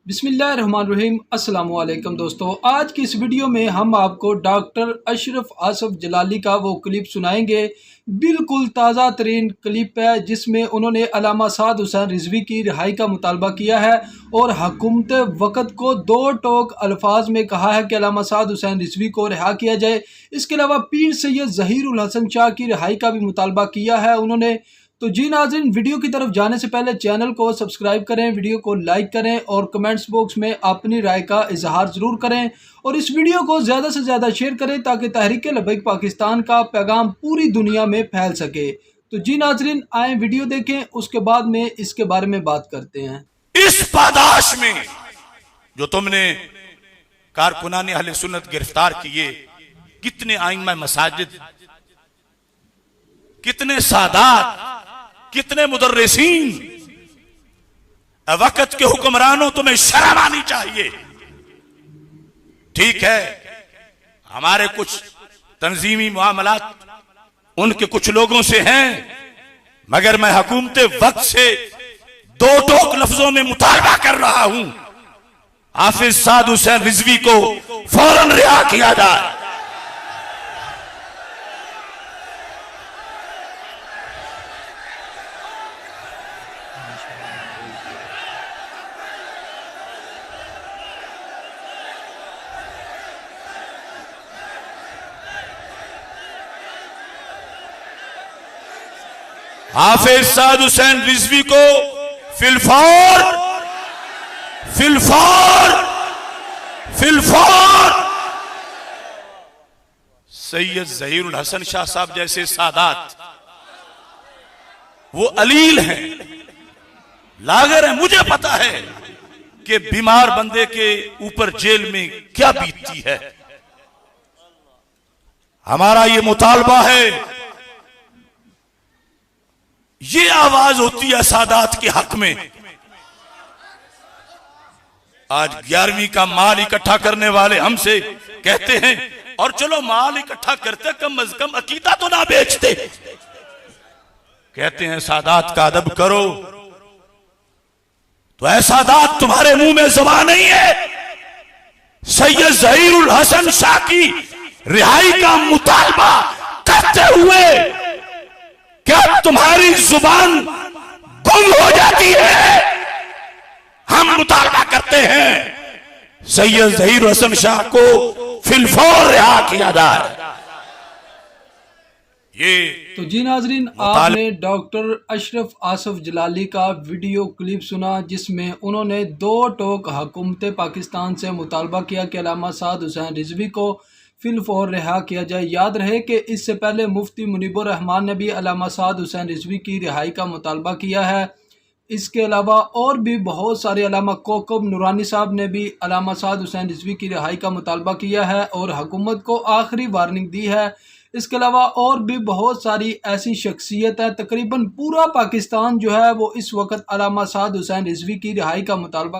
बिस्मिल्लाहिर्रहमानिर्रहीम। अस्सलाम वालेकुम दोस्तों, आज की इस वीडियो में हम आपको डॉक्टर अशरफ आसफ जलाली का वो क्लिप सुनाएंगे। बिल्कुल ताज़ा तरीन क्लिप है जिसमें उन्होंने अल्लामा साद हुसैन रिजवी की रिहाई का मुतालबा किया है और हुकूमत वक़्त को दो टोक अल्फाज में कहा है कि अल्लामा साद हुसैन रिजवी को रिहा किया जाए। इसके अलावा पीर सैयद ज़हीरुल हसन शाह की रिहाई का भी मुतालबा किया है उन्होंने। तो जी नाज़रीन, वीडियो की तरफ जाने से पहले चैनल को सब्सक्राइब करें, वीडियो को लाइक करें और कमेंट्स बॉक्स में अपनी राय का इजहार ज़रूर करें और इस वीडियो को ज़्यादा से ज़्यादा शेयर करें ताकि तहरीक लब्बैक पाकिस्तान का पैगाम पूरी दुनिया में फैल सके। तो जी नाज़रीन, आए वीडियो देखें, उसके बाद में इसके बारे में बात करते हैं। इस पादाश में जो तुमने कारकुनाने अहले सुन्नत गिरफ्तार किए, कितने आइम्मा मसाजिद, कितने सादात, कितने मुदर्रिसीन, वक़्त के हुक्मरानों, तुम्हें शर्म आनी चाहिए। ठीक है, हमारे कुछ तंजीमी मामलात उनके कुछ लोगों से हैं, मगर मैं हुकूमत वक्त से दो टोक लफ्जों में मुतालबा कर रहा हूं, हाफिज साद हुसैन रिजवी को फौरन रिहा किया जाए। हाफिज साद हुसैन रिजवी को फिलफौर सैयद ज़हीरुल हसन शाह साहब जैसे सादात, वो अलील हैं, लागर हैं। मुझे पता है कि बीमार बंदे के ऊपर जेल में क्या बीतती है। हमारा ये मुतालबा है, ये आवाज होती है सादात के हक में। आज 11वीं का माल इकट्ठा करने वाले हमसे कहते हैं, और चलो माल इकट्ठा करते, कम अज कम अकीदा तो ना बेचते। कहते हैं सादात का अदब करो, तो ऐ सादात, तुम्हारे मुंह में ज़बान नहीं है। सैयद ज़हीरुल हसन शाह की रिहाई का मुतालबा करते हुए क्या तुम्हारी जुबान गुम हो जाती है? हम मुतालबा करते हैं सैयद ज़हीरुल हसन शाह को फिलफौर रिहा किया जाए। ये तो जी नाजरीन, आपने डॉक्टर अशरफ आसफ जलाली का वीडियो क्लिप सुना जिसमें उन्होंने दो टोक हुकूमत पाकिस्तान से मुतालबा किया कि अल्लामा साद हुसैन रिजवी को फिलफौर रिहा किया जाए। याद रहे कि इससे पहले मुफ्ती मुनीबुर रहमान ने भी अल्लामा साद हुसैन रिजवी की रिहाई का मुतालबा किया है। इसके अलावा और भी बहुत सारे, अल्लामा कोकब नूरानी साहब ने भी अल्लामा साद हुसैन रिजवी की रिहाई का मुतालबा किया है और हुकूमत को आखिरी वार्निंग दी है। इसके अलावा और भी बहुत सारी ऐसी शख्सियत है, तकरीबन पूरा पाकिस्तान जो है वो इस वक्त अल्लामा साद हुसैन रिजवी की रिहाई का मुतालबा